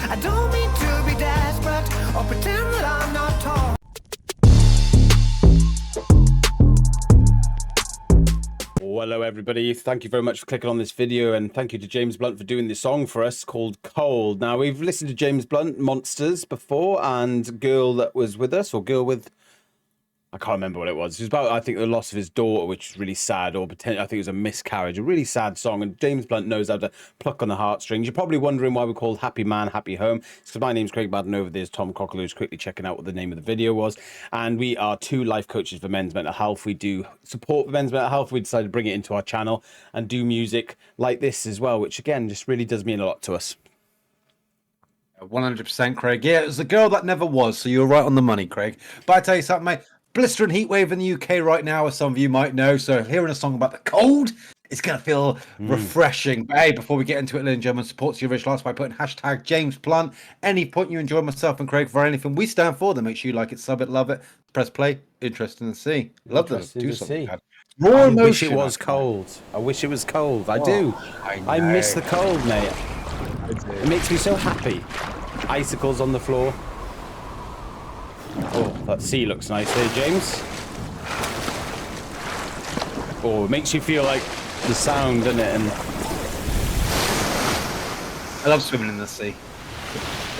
I don't mean to be desperate or pretend that I'm not tall. Hello everybody, thank you very much for clicking on this video, and thank you to James Blunt for doing this song for us called Cold. Now, we've listened to James Blunt, Monsters, before, and Girl That Was With Us, or Girl With... I can't remember what it was. It was about, I think, the loss of his daughter, which is really sad, or I think it was a miscarriage. A really sad song, and James Blunt knows how to pluck on the heartstrings. You're probably wondering why we're called Happy Man, Happy Home. It's because my name's Craig Madden. Over there's Tom Cockle, who's quickly checking out what the name of the video was. And we are two life coaches for men's mental health. We do support for men's mental health. We decided to bring it into our channel and do music like this as well, which, again, just really does mean a lot to us. 100%, Craig. Yeah, it was the girl that never was, so you're right on the money, Craig. But I tell you something, mate. Blistering heat wave in the UK right now, as some of you might know. So hearing a song about the cold, it's going to feel refreshing. But hey, before we get into it, ladies and gentlemen, support the original artist by putting hashtag James Blunt. Any point you enjoy myself and Craig for anything we stand for, then make sure you like it, sub it, love it, press play. Interesting to see. Love to do something. I wish it was cold. I wish it was cold. I do. I miss the cold, mate. It makes me so happy. Icicles on the floor. Oh, that sea looks nice there, James. Oh, it makes you feel like the sound, doesn't it? And I love swimming in the sea.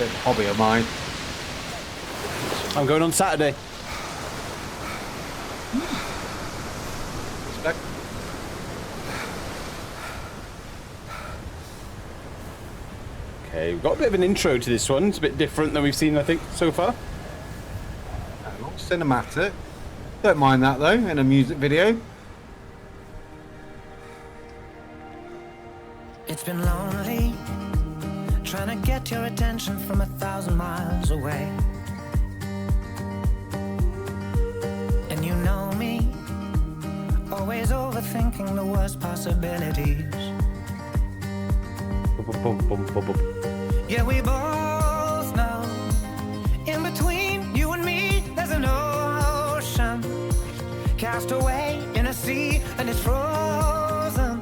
It's a hobby of mine. I'm going on Saturday. Respect. Okay, we've got a bit of an intro to this one. It's a bit different than we've seen, I think, so far. Cinematic. Don't mind that though in a music video. It's been lonely trying to get your attention from 1,000 miles away. And you know me, always overthinking the worst possibilities. Yeah, we both know in between you and me there's an ocean cast away in a sea and it's frozen.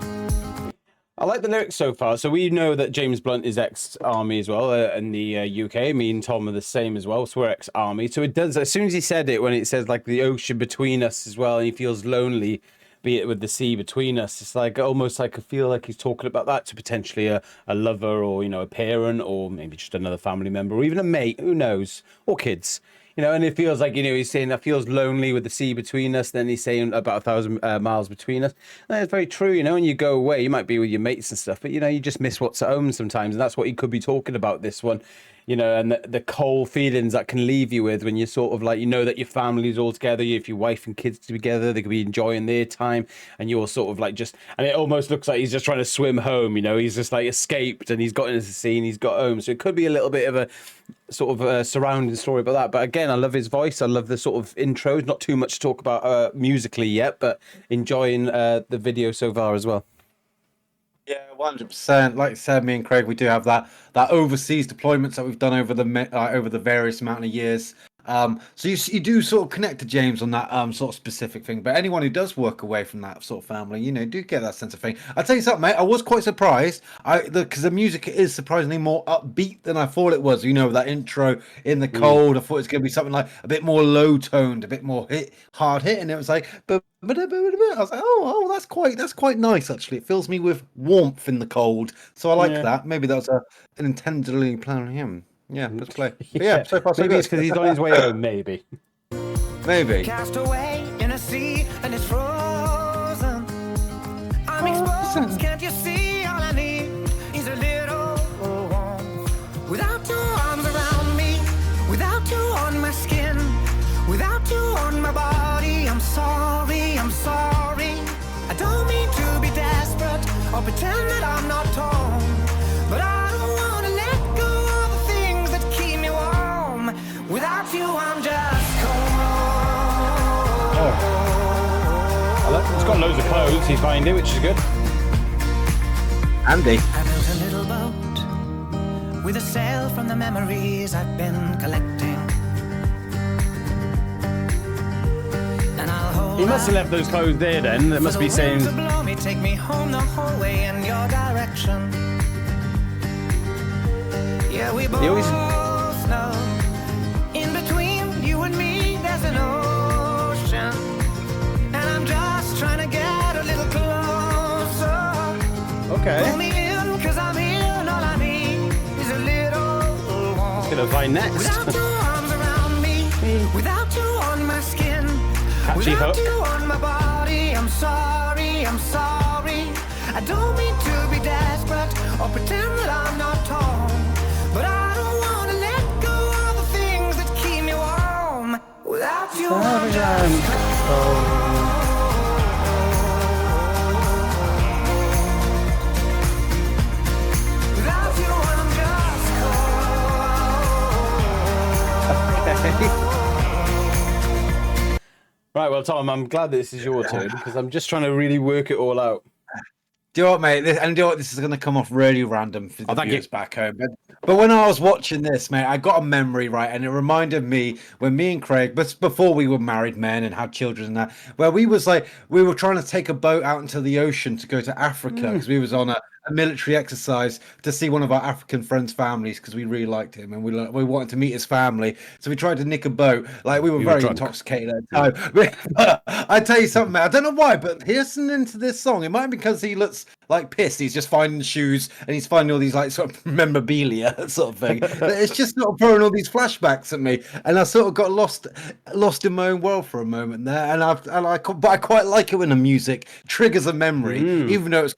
I like the lyrics so far. So we know that James Blunt is ex-army as well in the UK. Me and Tom are the same as well, so we're ex-army. So it does, as soon as he said it, when it says like the ocean between us as well, and he feels lonely, be it with the sea between us, it's like almost like I feel like he's talking about that to potentially a lover, or, you know, a parent, or maybe just another family member, or even a mate, who knows, or kids. You know, and it feels like, you know, he's saying, I feels lonely with the sea between us. Then he's saying about 1,000 miles between us. And it's very true, you know, when you go away, you might be with your mates and stuff, but, you know, you just miss what's at home sometimes. And that's what he could be talking about, this one, you know, and the cold feelings that can leave you with when you're sort of like, you know, that your family's all together, if your wife and kids together, they could be enjoying their time, and you're sort of like just, and it almost looks like he's just trying to swim home, you know, he's just like escaped and he's got into the sea and he's got home. So it could be a little bit of a sort of a surrounding story about that. But again, I love his voice. I love the sort of intros. Not too much to talk about musically yet, but enjoying the video so far as well. Yeah, 100%. Like I said, me and Craig, we do have that overseas deployments that we've done over the various amount of years. So you do sort of connect to James on that sort of specific thing. But anyone who does work away from that sort of family, you know, do get that sense of thing. I'll tell you something, mate. I was quite surprised, because the music is surprisingly more upbeat than I thought it was. You know, that intro in the cold. I thought it was going to be something like a bit more low toned, a bit more hard hit, and it was like, but I was like, oh, that's quite nice actually. It fills me with warmth in the cold, so I like that. Maybe that was an intentionally planned him. Yeah, let's play. But yeah, so far so maybe good. it's because he's on his way home. Maybe. Cast away in a sea and it's frozen. I'm exposed, can't you see? All I need is a little warmth. Without your arms around me, without you on my skin, without you on my body, I'm sorry, I'm sorry. I don't mean to be desperate or pretend that I'm not torn, but I don't want to let go of the things that keep me warm. Without you, I'm just cold. He's got loads of clothes, he's finding, which is good. Andy. I built a little boat with a sail from the memories I've been collecting. And I'll hold He must have left those clothes there then. That must be saying... Take me home the whole way in your direction. Yeah, Well, we both know in between you and me there's an ocean, and I'm just trying to get a little closer. Okay. Pull me in, 'cause I'm in. All I need is a little warmth. Gonna find next. Without your arms around me, without you on my skin, Catchy without hook. you on my body, I'm sorry, I'm sorry. I don't mean to be desperate or pretend that I'm not torn, but I don't want to let go of the things that keep me warm. Without you, I'm just cold. Without you, I'm just cold. Right, well, Tom, I'm glad that this is your turn because I'm just trying to really work it all out. Do you know what, mate? And do you know what? This is going to come off really random for the thank viewers you. back home. But when I was watching this, mate, I got a memory, right? And it reminded me when me and Craig, but before we were married men and had children and that, where we were trying to take a boat out into the ocean to go to Africa because we was on a military exercise to see one of our African friends' families because we really liked him and we wanted to meet his family. So we tried to nick a boat. Like we were very drunk. intoxicated at the time. But I tell you something, mate, I don't know why, but listening to this song, it might be because he looks like pissed. He's just finding shoes and he's finding all these like sort of memorabilia sort of thing. It's just sort of throwing all these flashbacks at me, and I sort of got lost in my own world for a moment there. But I quite like it when the music triggers a memory, even though it's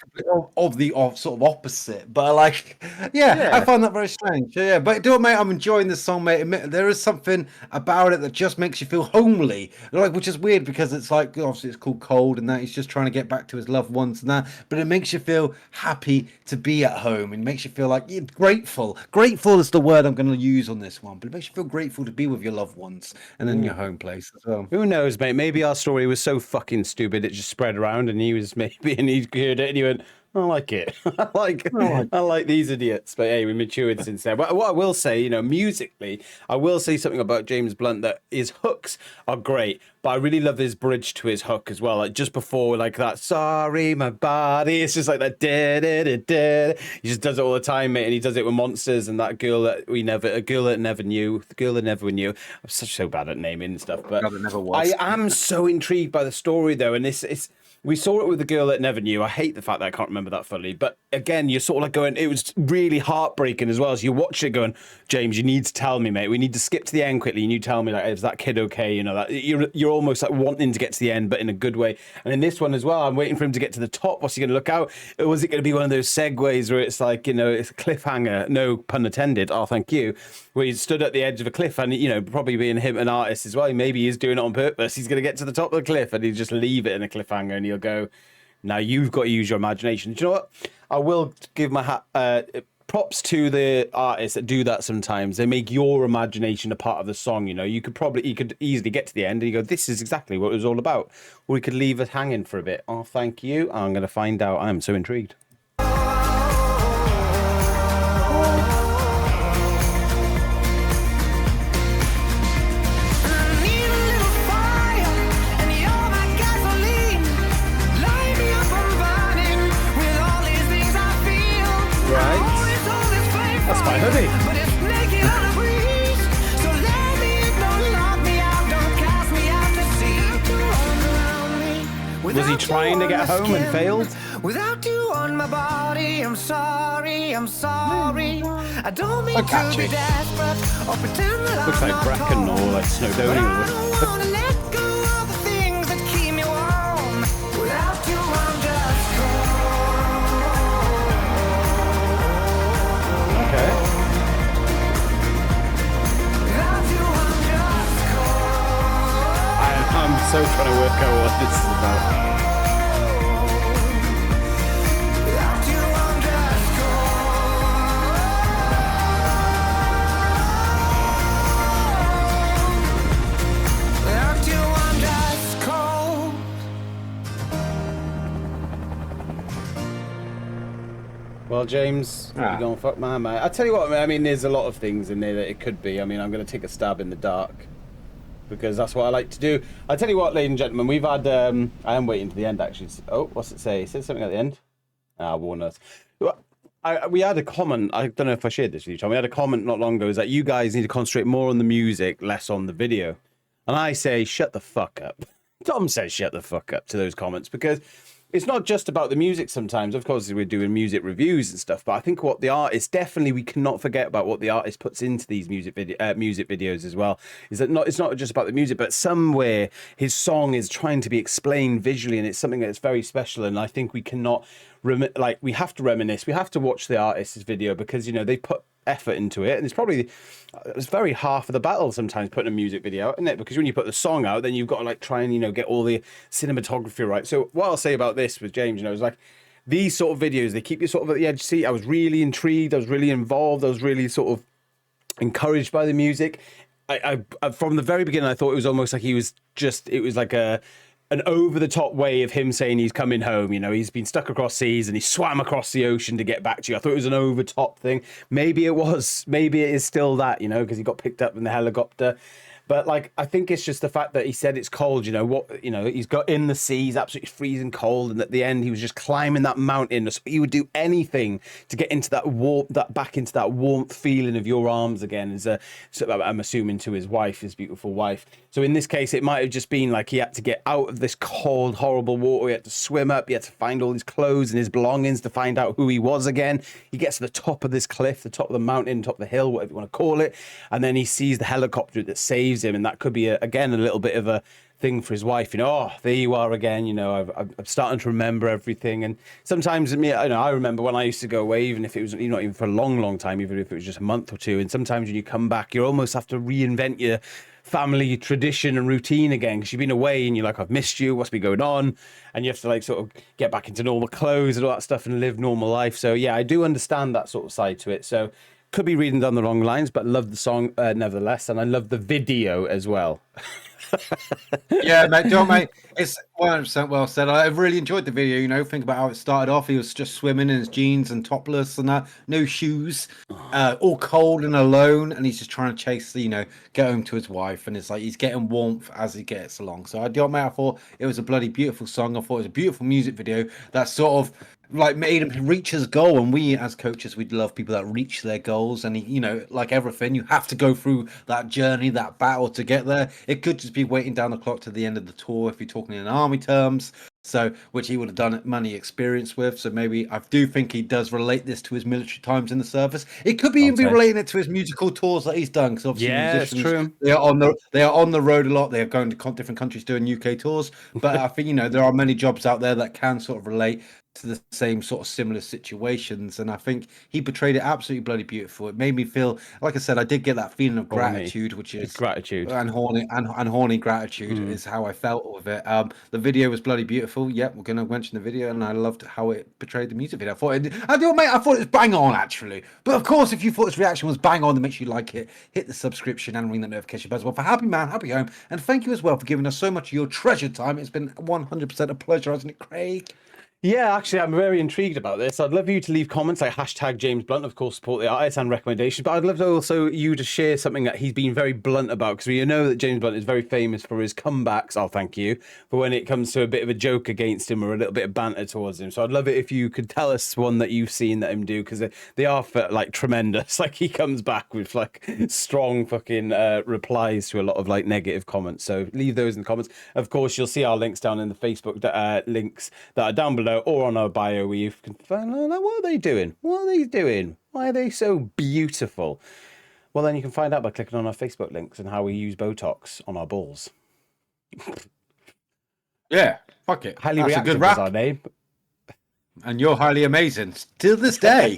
of the sort of opposite. But I find that very strange. Yeah, but do it, mate. I'm enjoying this song, mate. There is something about it that just makes you feel homely, which is weird because it's like obviously it's called Cold, and that he's just trying to get back to his loved ones and that. But it makes you feel happy to be at home, and makes you feel like you're grateful. Grateful is the word I'm going to use on this one, but it makes you feel grateful to be with your loved ones and in your home place as well. Who knows, mate? Maybe our story was so fucking stupid it just spread around, and he heard it, and he went, "I like it. I like these idiots." But hey, we matured since then. But what I will say, musically, I will say something about James Blunt that his hooks are great, but I really love his bridge to his hook as well. Like just before, like that, "Sorry, my body." It's just like that. He just does it all the time, mate, and he does it with Monsters and that girl that never knew. I'm so bad at naming and stuff, but I am so intrigued by the story though, and we saw it with the girl that never knew. I hate the fact that I can't remember that fully. But again, you're sort of like going, it was really heartbreaking as well. As you watch it going, James, you need to tell me, mate. We need to skip to the end quickly. And you tell me, like, is that kid okay? That you're almost like wanting to get to the end, but in a good way. And in this one as well, I'm waiting for him to get to the top. What's he going to look out? Or was it going to be one of those segues where it's like, it's a cliffhanger? No pun intended. Oh, thank you. Where he stood at the edge of a cliff and, probably being him an artist as well. Maybe he's doing it on purpose. He's going to get to the top of the cliff and he just leave it in a cliffhanger and he'll go, now you've got to use your imagination. Do you know what? I will give my props to the artists that do that sometimes. They make your imagination a part of the song. You could easily get to the end and you go, this is exactly what it was all about. Or we could leave it hanging for a bit. Oh, thank you. I'm going to find out. I'm so intrigued. That's my hoodie. Was he trying to get home and failed? Without you on my body, I'm sorry, I'm sorry. I don't mean to be desperate or pretend that looks like Bracken or like Snowdonia. I'm so trying to work out what this is about. Well, James, you're going to fuck my mate. I tell you what, I mean, there's a lot of things in there that it could be. I mean, I'm going to take a stab in the dark, because that's what I like to do. I tell you what, ladies and gentlemen, we've had. I am waiting to the end, actually. Oh, what's it say? It says something at the end. Warn us. We had a comment. I don't know if I shared this with you, Tom. We had a comment not long ago. Is that you guys need to concentrate more on the music, less on the video. And I say, shut the fuck up. Tom says, shut the fuck up to those comments because it's not just about the music sometimes. Of course, we're doing music reviews and stuff, but I think what the artist, definitely we cannot forget about what the artist puts into these music videos as well. Is that it's not just about the music, but somewhere his song is trying to be explained visually, and it's something that's very special. And I think we cannot, we have to reminisce. We have to watch the artist's video because, you know, they put effort into it, and it's very half of the battle sometimes putting a music video out, isn't it? Because when you put the song out, then you've got to like try and, you know, get all the cinematography right. So what I'll say about this with James, you know, is like these sort of videos, they keep you sort of at the edge seat. I was really intrigued, I was really involved, I was really sort of encouraged by the music. I from the very beginning I thought it was almost like it was like an over-the-top way of him saying he's coming home. You know, he's been stuck across seas and he swam across the ocean to get back to you. I thought it was an over-top thing. Maybe it was. Maybe it is still that, you know, because he got picked up in the helicopter. But like, I think it's just the fact that he said it's cold. You know what? You know, he's got in the sea, he's absolutely freezing cold, and at the end he was just climbing that mountain. So he would do anything to get into that back into that warmth feeling of your arms again. So I'm assuming to his wife, his beautiful wife. So in this case, it might have just been like he had to get out of this cold, horrible water. He had to swim up. He had to find all his clothes and his belongings to find out who he was again. He gets to the top of this cliff, the top of the mountain, top of the hill, whatever you want to call it, and then he sees the helicopter that saves him, and that could be again a little bit of a thing for his wife. You know, oh, there you are again. You know, I'm starting to remember everything. And sometimes me, I know, I remember when I used to go away, even if it was not even for a long, long time, even if it was just a month or two. And sometimes when you come back, you almost have to reinvent your family tradition and routine again because you've been away and you're like, I've missed you. What's been going on? And you have to like sort of get back into normal clothes and all that stuff and live normal life. So yeah, I do understand that sort of side to it. So could be reading down the wrong lines, but love the song nevertheless, and I love the video as well. Yeah, mate, mate, it's 100% well said. I really enjoyed the video. You know, think about how it started off. He was just swimming in his jeans and topless and that, no shoes, all cold and alone, and he's just trying to chase the, you know, get home to his wife, and it's like he's getting warmth as he gets along. So mate, I thought it was a bloody beautiful song. I thought it was a beautiful music video that sort of like made him reach his goal. And we as coaches, we'd love people that reach their goals. And you know, like everything, you have to go through that journey, that battle to get there. It could just be waiting down the clock to the end of the tour if you're talking in army terms. So, which he would have done money experience with. So maybe I do think he does relate this to his military times in the service. It could be even be relating it to his musical tours that he's done. Because obviously, musicians, true. they are on the road a lot. They are going to different countries doing UK tours. But I think, you know, there are many jobs out there that can sort of relate to the same sort of similar situations, and I think he portrayed it absolutely bloody beautiful. It made me feel, like I said, I did get that feeling of gratitude, which is gratitude and horny gratitude is how I felt with it. The video was bloody beautiful. Yep, we're gonna mention the video, and I loved how it portrayed the music video. I thought it was bang on actually. But of course, if you thought this reaction was bang on, then make sure you like it, hit the subscription, and ring the notification bell as well. For Happy Man, Happy Home, and thank you as well for giving us so much of your treasured time. It's been 100% a pleasure, hasn't it, Craig? Yeah, actually, I'm very intrigued about this. I'd love you to leave comments like hashtag James Blunt, of course, support the artist and recommendations. But I'd love to also you to share something that he's been very blunt about, because we know that James Blunt is very famous for his comebacks. I'll thank you for when it comes to a bit of a joke against him or a little bit of banter towards him. So I'd love it if you could tell us one that you've seen that him do, because they are like tremendous. Like he comes back with like strong fucking replies to a lot of like negative comments. So leave those in the comments. Of course, you'll see our links down in the Facebook links that are down below or on our bio where you can find out what are they doing? What are they doing? Why are they so beautiful? Well, then you can find out by clicking on our Facebook links and how we use Botox on our balls. Yeah, fuck it. Highly That's a reactive good rap. is our name. And you're highly amazing. Till this day.